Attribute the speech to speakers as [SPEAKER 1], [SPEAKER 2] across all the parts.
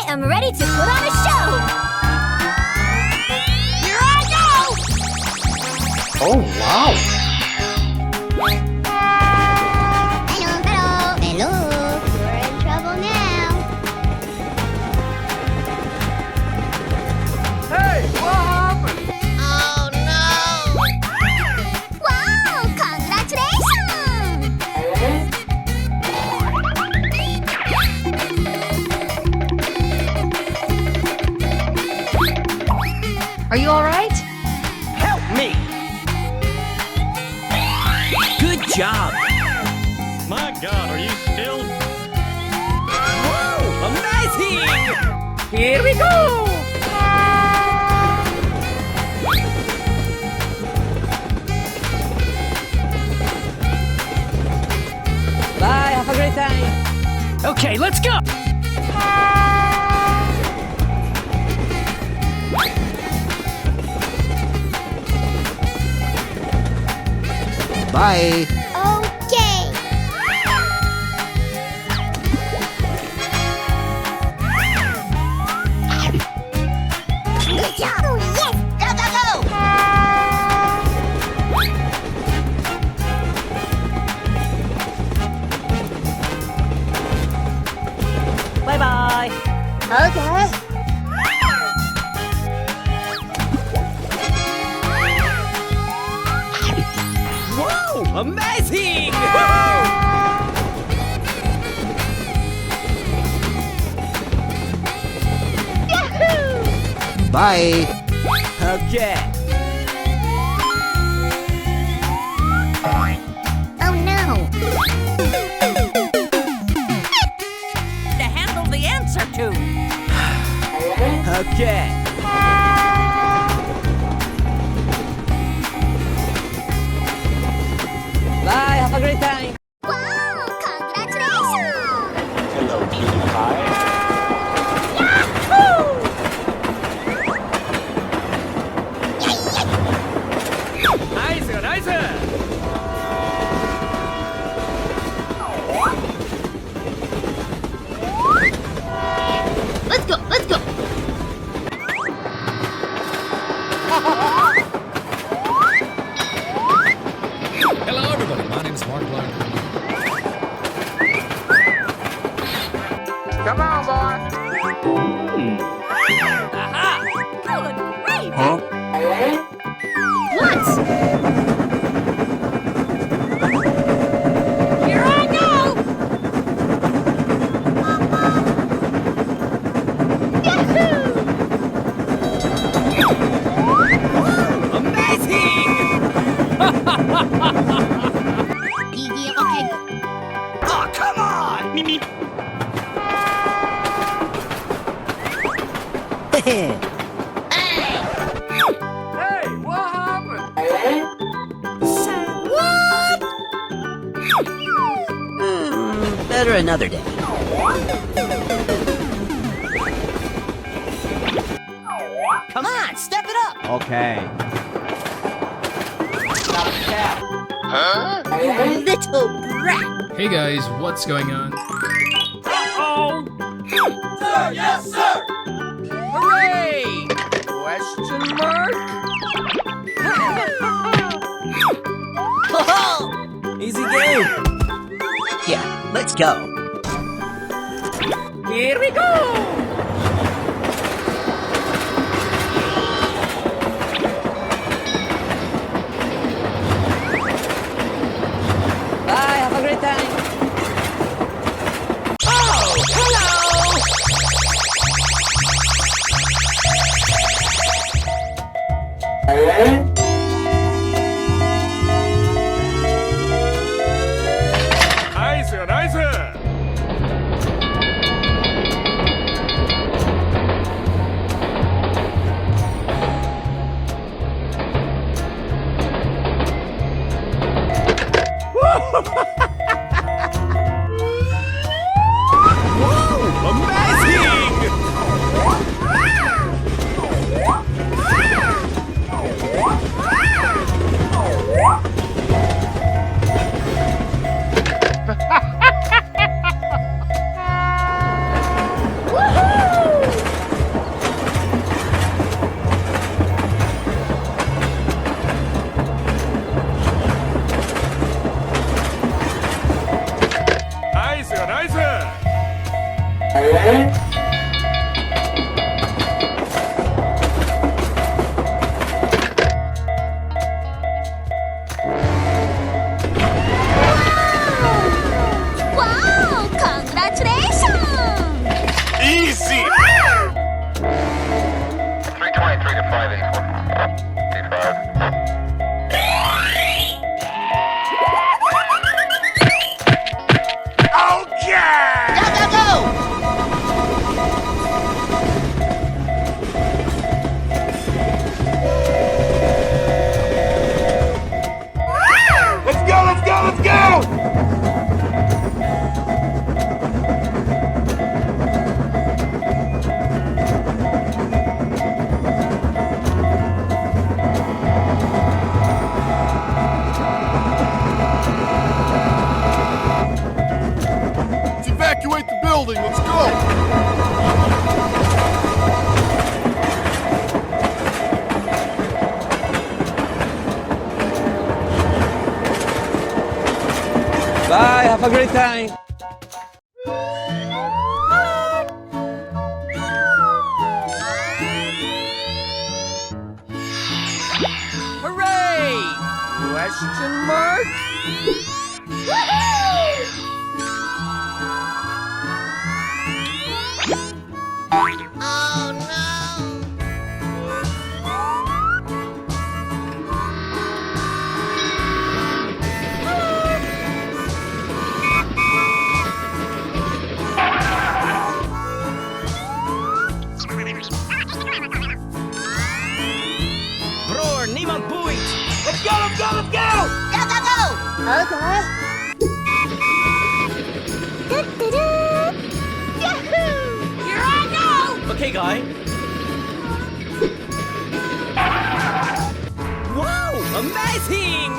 [SPEAKER 1] I am ready to put on a show! Here I go!
[SPEAKER 2] Oh, wow!
[SPEAKER 1] Hello, you're in trouble now.
[SPEAKER 2] Hey, what happened?
[SPEAKER 1] Oh no! Wow, congratulations!
[SPEAKER 3] Are you alright?
[SPEAKER 2] Help me! Good job!
[SPEAKER 4] My God, are you still?
[SPEAKER 2] Whoa, amazing!
[SPEAKER 3] Here we go! Bye, have a great time!
[SPEAKER 2] Okay, let's go! Bye!
[SPEAKER 1] Okay. Good job! Oh, yes! Go, go, go!
[SPEAKER 3] Bye-bye!
[SPEAKER 1] Okay.
[SPEAKER 2] Whoa, amazing!
[SPEAKER 1] Yahoo!
[SPEAKER 2] Bye! Okay.
[SPEAKER 1] Oh no!
[SPEAKER 3] To handle the answer to!
[SPEAKER 2] Okay.
[SPEAKER 3] Bye, have a great time!
[SPEAKER 1] Wow! Congratulations!
[SPEAKER 4] Hello, cutie pie.
[SPEAKER 2] Nice, nice!
[SPEAKER 1] Let's go! Let's go!
[SPEAKER 5] Hello, everybody. My name is Mark Clark.
[SPEAKER 2] Come on, boy!
[SPEAKER 3] Good gravy!
[SPEAKER 2] Huh?
[SPEAKER 1] What?
[SPEAKER 3] Here I go!
[SPEAKER 2] Amazing!
[SPEAKER 1] Okay.
[SPEAKER 2] Oh, come on! Hey, what happened?
[SPEAKER 6] Better another day.
[SPEAKER 2] Come on, step it up! Okay.
[SPEAKER 1] Little brat.
[SPEAKER 5] Hey guys, what's going on?
[SPEAKER 2] Uh-oh! Sir, yes, sir! Hooray! Question mark? Easy game!
[SPEAKER 6] Yeah, let's go.
[SPEAKER 3] Here we go! Bye, have a great time!
[SPEAKER 2] Oh, hello!
[SPEAKER 4] Nice, nice.
[SPEAKER 2] Whoa, amazing!
[SPEAKER 1] Wow! Congratulations!
[SPEAKER 4] Easy!
[SPEAKER 7] 323 to 584.
[SPEAKER 4] Let's go!
[SPEAKER 8] Let's evacuate the building. Let's go.
[SPEAKER 2] Bye, have a great time.
[SPEAKER 3] Hooray! Question mark? Bror, niemand boeit! Let's go, let's go, let's go!
[SPEAKER 1] Go, go, go! Okay. Yahoo! Here I go!
[SPEAKER 3] Okay, guy. Wow! Amazing!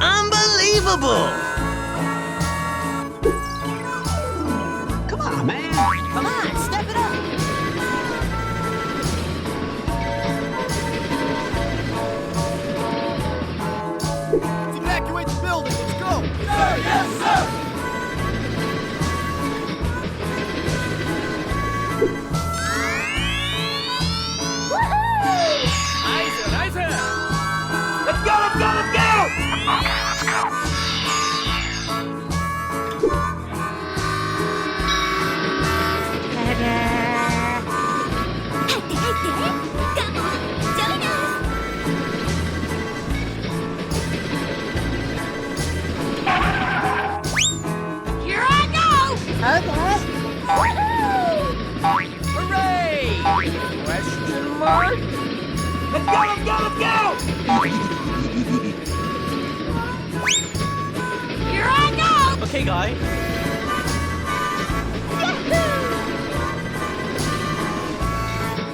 [SPEAKER 3] Unbelievable!
[SPEAKER 6] Come on, man.
[SPEAKER 1] Come on, step it up!
[SPEAKER 8] Let's evacuate the building. Let's go.
[SPEAKER 3] Nice, nice! Let's go, let's go, let's go!
[SPEAKER 1] Come on, join us! Here I go! Okay.
[SPEAKER 3] Hooray! Question mark? Let's go, let's go, let's go!
[SPEAKER 1] Here I go!
[SPEAKER 3] Okay, guy.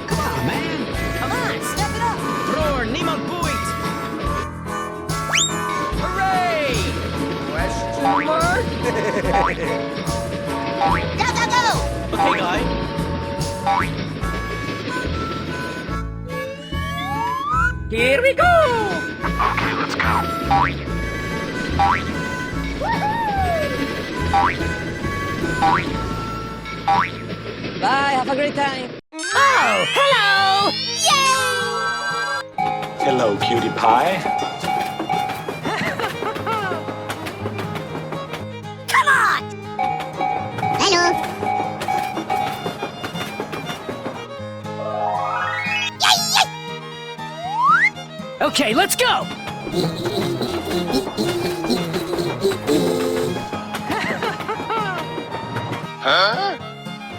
[SPEAKER 6] Come on, man.
[SPEAKER 1] Come on, step it up!
[SPEAKER 3] Bror, niemand boeit! Hooray! Question mark?
[SPEAKER 1] Go, go, go!
[SPEAKER 3] Okay, guy. Here we go!
[SPEAKER 2] Bye, have a great time.
[SPEAKER 3] Oh, hello!
[SPEAKER 4] Hello, cutie pie.
[SPEAKER 1] Come on! Hello!
[SPEAKER 3] Okay, let's go!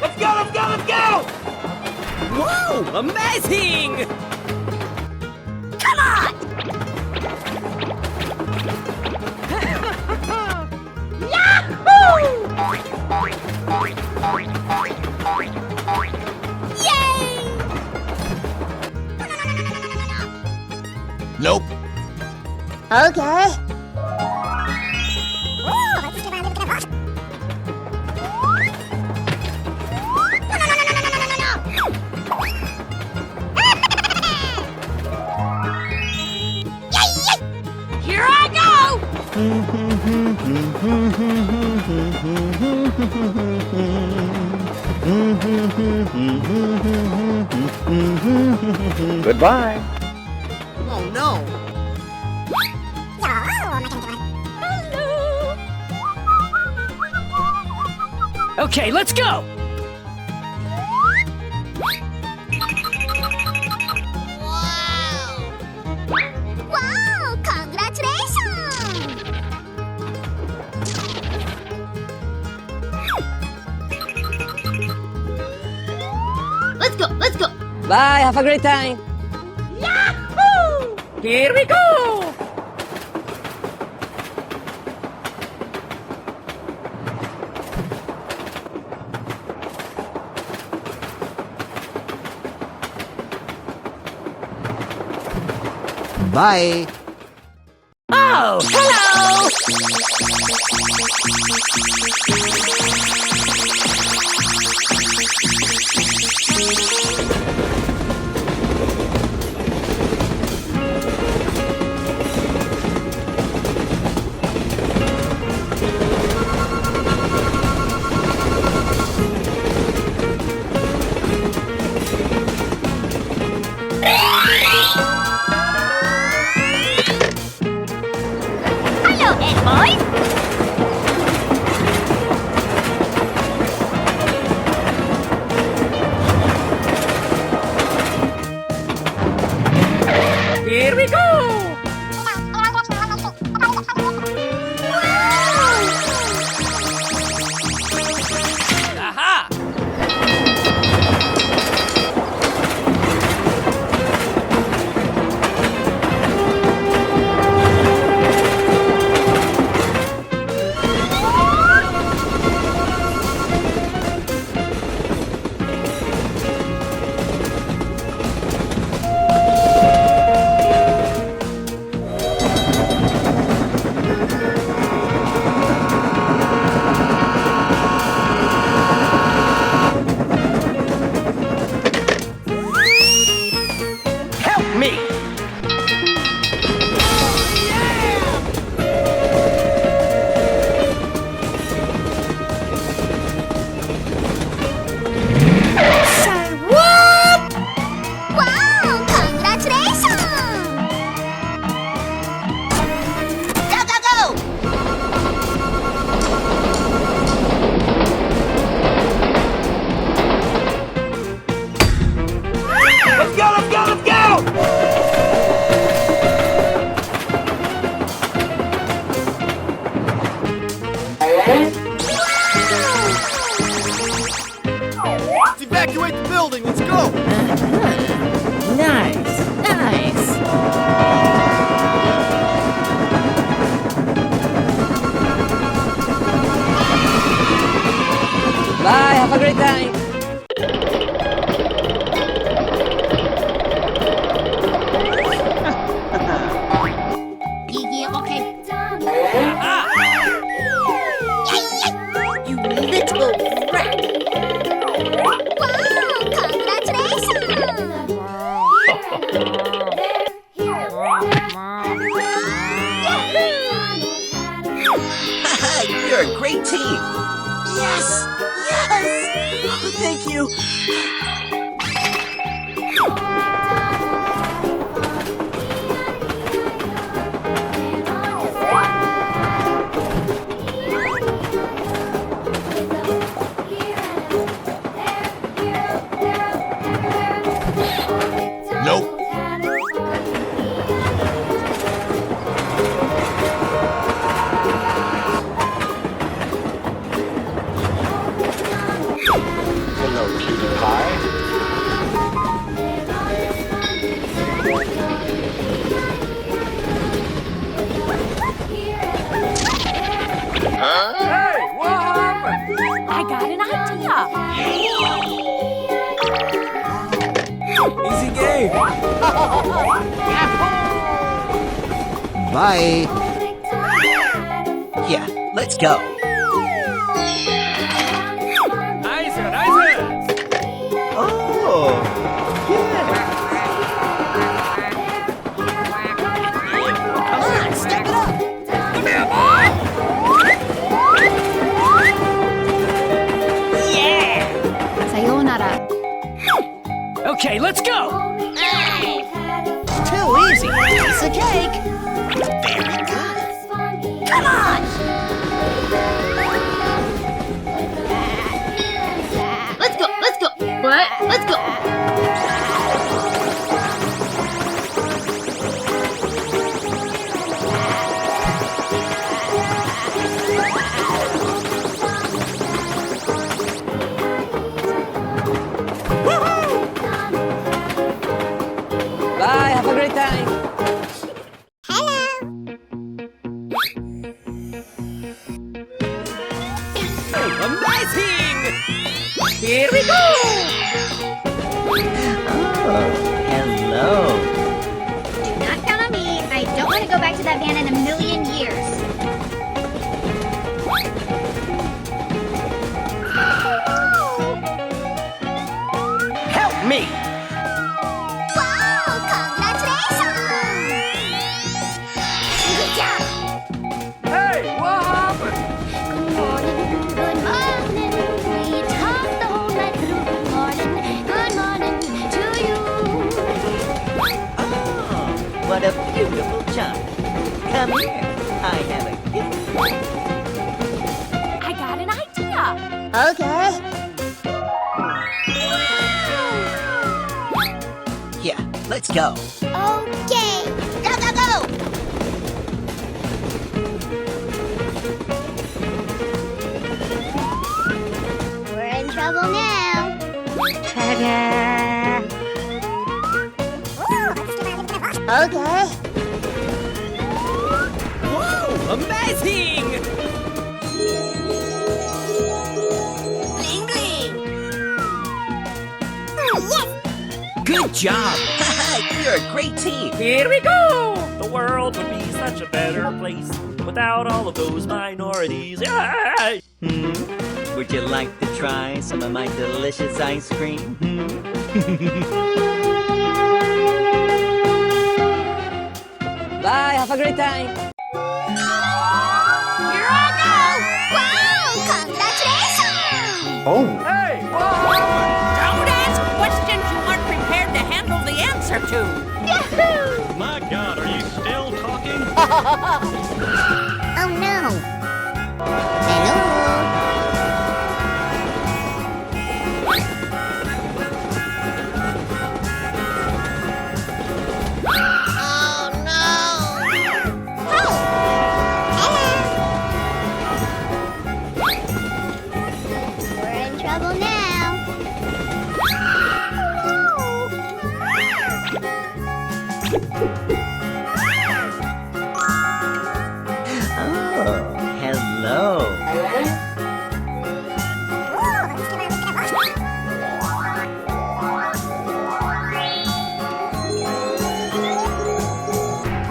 [SPEAKER 3] Let's go, let's go, let's go! Wow, amazing!
[SPEAKER 1] Come on! Yay!
[SPEAKER 8] Nope.
[SPEAKER 1] Okay. Here I go!
[SPEAKER 4] Goodbye.
[SPEAKER 8] Oh no!
[SPEAKER 2] Okay, let's go!
[SPEAKER 1] Wow! Congratulations! Let's go! Let's go!
[SPEAKER 2] Bye, have a great time!
[SPEAKER 1] Yahoo!
[SPEAKER 2] Here we go!
[SPEAKER 3] Bye.
[SPEAKER 2] Oh, hello!
[SPEAKER 1] Hello, Ed boys!
[SPEAKER 2] Here we go! Aha! Help me!
[SPEAKER 1] Say what? Wow! Congratulations! Go, go, go!
[SPEAKER 3] Let's go, let's go, let's go!
[SPEAKER 8] Let's evacuate the building. Let's go.
[SPEAKER 2] Nice, nice! Bye, have a great time!
[SPEAKER 1] Yeah, okay.
[SPEAKER 2] You little rat!
[SPEAKER 1] Wow! Congratulations!
[SPEAKER 2] You're a great team! Yes! Yes! Oh, thank you!
[SPEAKER 3] Nope.
[SPEAKER 4] Hello, cutie pie.
[SPEAKER 3] Hey, what happened?
[SPEAKER 1] I got an idea!
[SPEAKER 3] Easy game.
[SPEAKER 6] Bye.
[SPEAKER 2] Yeah, let's go!
[SPEAKER 3] Nice, nice.
[SPEAKER 6] Oh,
[SPEAKER 2] Come on, step it up!
[SPEAKER 3] Okay, let's go!
[SPEAKER 2] Too easy. Piece of cake. Very good.
[SPEAKER 1] Come on! Let's go, let's go. What? Let's go.
[SPEAKER 2] Bye. Have a great time.
[SPEAKER 3] Amazing! Here we go!
[SPEAKER 2] Hello.
[SPEAKER 1] Do not count on me. I don't want to go back to that van in a million years.
[SPEAKER 3] Help me!
[SPEAKER 1] Wow! Congratulations! Good job!
[SPEAKER 3] Hey, what happened?
[SPEAKER 1] Good morning, good morning. We talked the whole night through. Good morning to you.
[SPEAKER 2] Oh, what a beautiful child. Come here. I have a gift.
[SPEAKER 1] I got an idea. Okay.
[SPEAKER 2] Yeah, let's go.
[SPEAKER 1] Okay. Go, go, go! We're in trouble now. Okay.
[SPEAKER 3] Whoa, amazing!
[SPEAKER 1] Bling, bling. Yes.
[SPEAKER 3] Good job!
[SPEAKER 2] You're a great team.
[SPEAKER 3] Here we go!
[SPEAKER 9] The world would be such a better place without all of those minorities. Yeah.
[SPEAKER 2] Would you like to try some of my delicious ice cream? Bye. Have a great time.
[SPEAKER 1] Here I go. Wow! Congratulations!
[SPEAKER 4] Oh,
[SPEAKER 3] Hey, what happened?
[SPEAKER 10] Don't ask questions you aren't prepared to handle the answer to.
[SPEAKER 1] Yahoo!
[SPEAKER 9] My God, are you still talking?
[SPEAKER 1] Oh no. Hello. Oh no. Hey. Hello. We're in trouble now.
[SPEAKER 2] Oh, hello.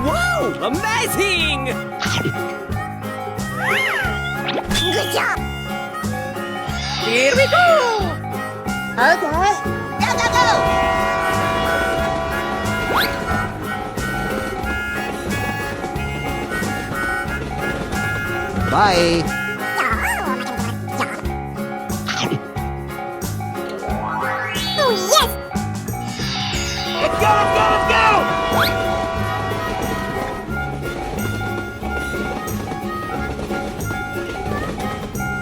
[SPEAKER 3] Whoa, amazing!
[SPEAKER 1] Good job.
[SPEAKER 3] Here we go!
[SPEAKER 1] Okay. Go, go, go!
[SPEAKER 6] Bye.
[SPEAKER 1] Oh, yes!
[SPEAKER 3] Let's go, let's go, let's go!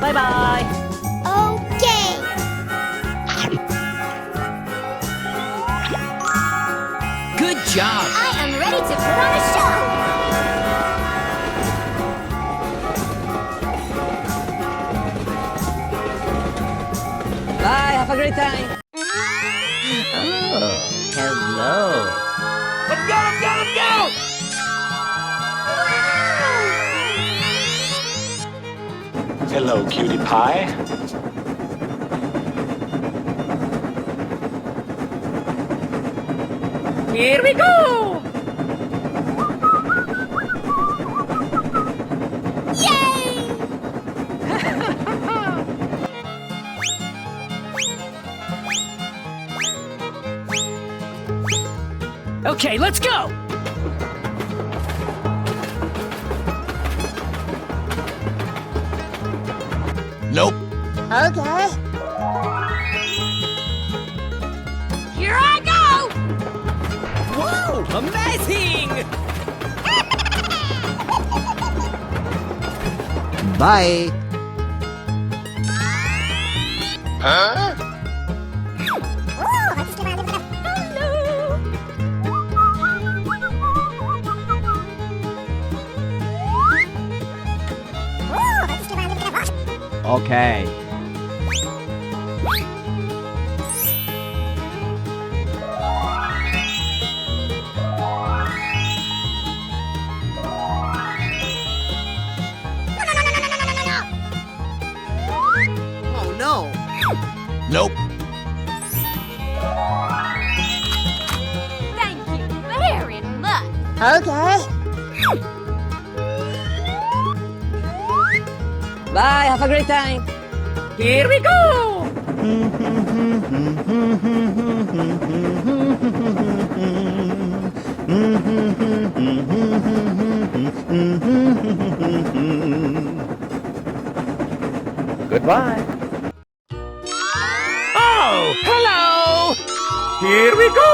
[SPEAKER 2] Bye-bye.
[SPEAKER 1] Okay.
[SPEAKER 3] Good job!
[SPEAKER 1] I am ready to put on a show.
[SPEAKER 2] Bye. Have a great time. Oh, hello.
[SPEAKER 3] Let's go, let's go, let's go!
[SPEAKER 4] hello, cutie pie.
[SPEAKER 3] Here we go!
[SPEAKER 1] Yay!
[SPEAKER 3] Okay, let's go!
[SPEAKER 6] Nope.
[SPEAKER 1] Okay.
[SPEAKER 10] Here I Amazing!
[SPEAKER 6] Bye.
[SPEAKER 7] Huh?
[SPEAKER 6] Okay.
[SPEAKER 8] Oh no!
[SPEAKER 6] Nope.
[SPEAKER 1] Thank you very much.
[SPEAKER 10] Bye, have a great time. Here we go!
[SPEAKER 6] Goodbye.
[SPEAKER 3] Oh, hello! Here we go!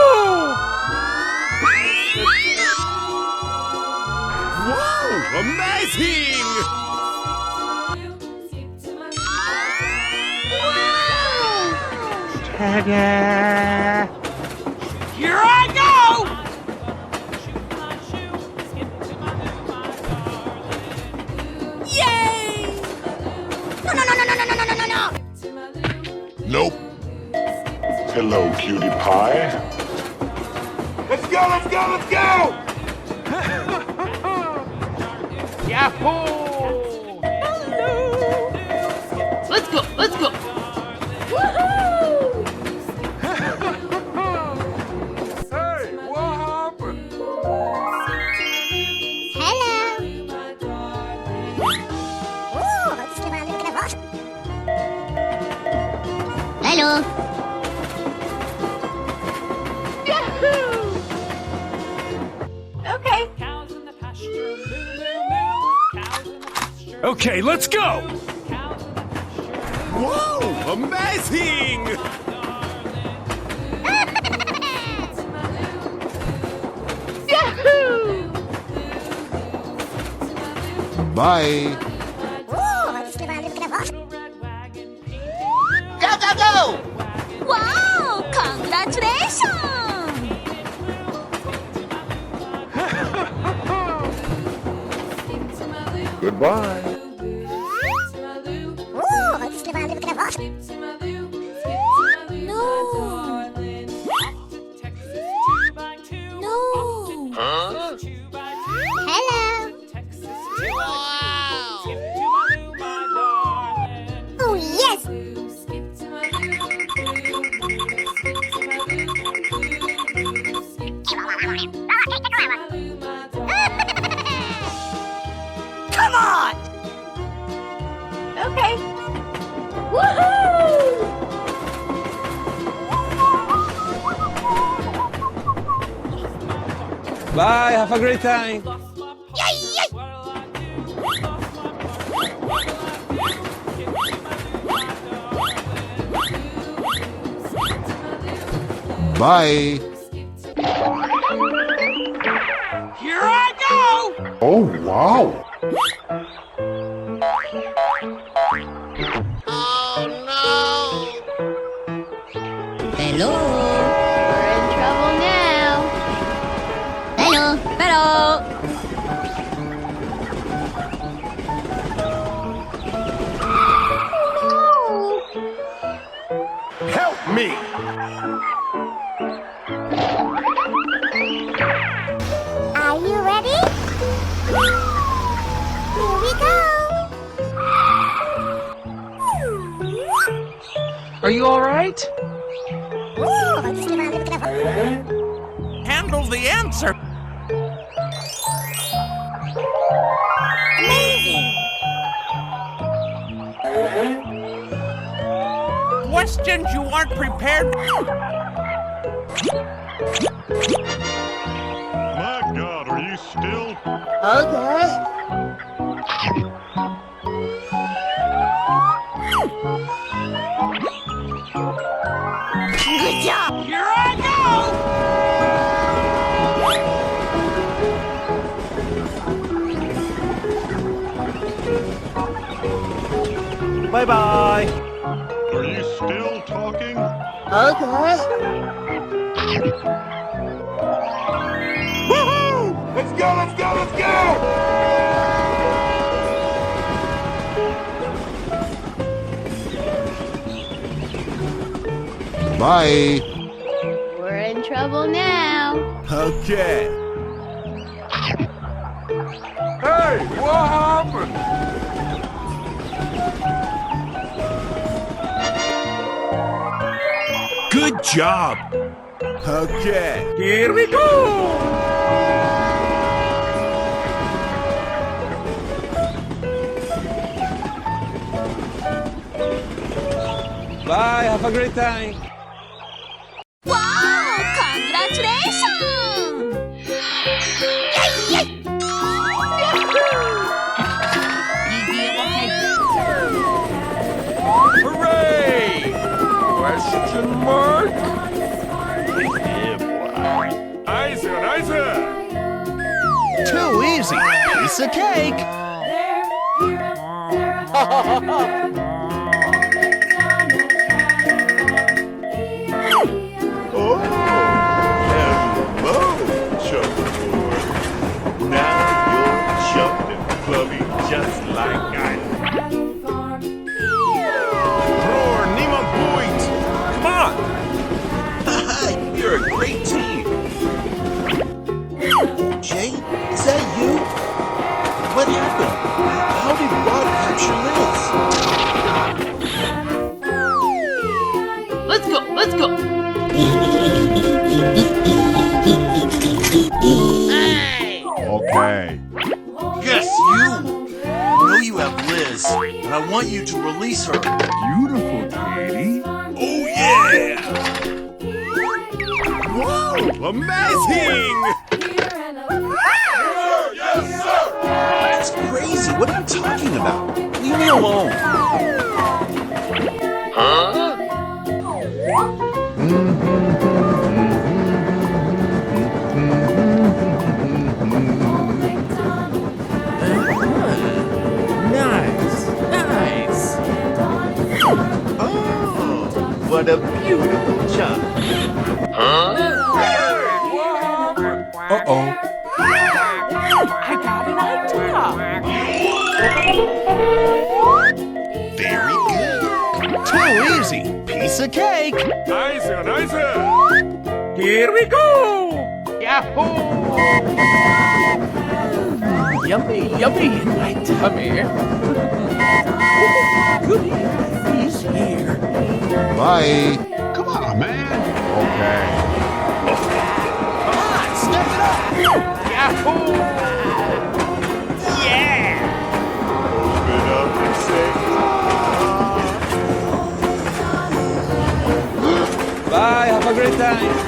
[SPEAKER 3] Wow, amazing! Here I go!
[SPEAKER 10] Yay!
[SPEAKER 4] Nope. Hello, cutie pie.
[SPEAKER 3] Let's go, let's go, let's go! Yahoo!
[SPEAKER 10] Let's go, let's go!
[SPEAKER 3] Hey, what happened?
[SPEAKER 1] Hello.
[SPEAKER 3] Okay, let's go! Whoa, amazing!
[SPEAKER 6] Bye.
[SPEAKER 2] Go, go, go!
[SPEAKER 1] Wow! Congratulations!
[SPEAKER 4] Goodbye.
[SPEAKER 7] Huh?
[SPEAKER 1] Hello. Oh yes.
[SPEAKER 10] Come on!
[SPEAKER 1] Okay. Woohoo!
[SPEAKER 6] Bye. Have a great time. Bye.
[SPEAKER 3] Here I go!
[SPEAKER 4] Oh, wow.
[SPEAKER 10] Hello!
[SPEAKER 1] We're in trouble now. Hello.
[SPEAKER 10] Hello!
[SPEAKER 3] Help me!
[SPEAKER 1] Are you ready? Here we go.
[SPEAKER 3] Are you alright?
[SPEAKER 10] Handle the answer!
[SPEAKER 1] Amazing.
[SPEAKER 10] Questions you aren't prepared.
[SPEAKER 4] My God, are you still?
[SPEAKER 1] Good job.
[SPEAKER 3] Here I go! Bye bye.
[SPEAKER 4] Are you still talking?
[SPEAKER 2] Okay.
[SPEAKER 4] Woohoo! Let's go, let's go, let's go!
[SPEAKER 6] Bye.
[SPEAKER 1] We're in trouble now.
[SPEAKER 3] Okay. Hey, what happened? Good job. Okay, here we go.
[SPEAKER 6] Bye. Have a great time.
[SPEAKER 1] Wow! Congratulations! Yay!
[SPEAKER 3] Hooray! Question mark? Yeah, boy. Nice, nice. Too easy. Piece of cake.
[SPEAKER 4] Oh, hello, Chuckboy. Now you're chucked and clubby just like I am.
[SPEAKER 3] Roar, niemand point. Come on.
[SPEAKER 2] You're a great team. Jay, is that you? What happened? How did Rod capture Liz?
[SPEAKER 10] Let's go, let's go.
[SPEAKER 6] Okay.
[SPEAKER 2] Yes, you! I know you have Liz, and I want you to release her.
[SPEAKER 4] Beautiful, Katie.
[SPEAKER 3] Oh, yeah. Wow, amazing.
[SPEAKER 2] That's crazy. What are you talking about? Leave me alone.
[SPEAKER 7] Huh?
[SPEAKER 3] Nice, nice.
[SPEAKER 2] Oh, what a beautiful child.
[SPEAKER 7] Huh?
[SPEAKER 6] Uh-oh.
[SPEAKER 10] I got an idea.
[SPEAKER 2] Very good.
[SPEAKER 3] Too easy. Piece of cake. Nice, nice. Here we go. Yahoo! Yummy, yummy in my tummy. Goody, he's here.
[SPEAKER 6] Bye.
[SPEAKER 4] Come on, man.
[SPEAKER 6] Okay.
[SPEAKER 3] Come on, step it up. Yahoo! Yeah!
[SPEAKER 4] Open up and say,
[SPEAKER 6] Bye. Have a great time.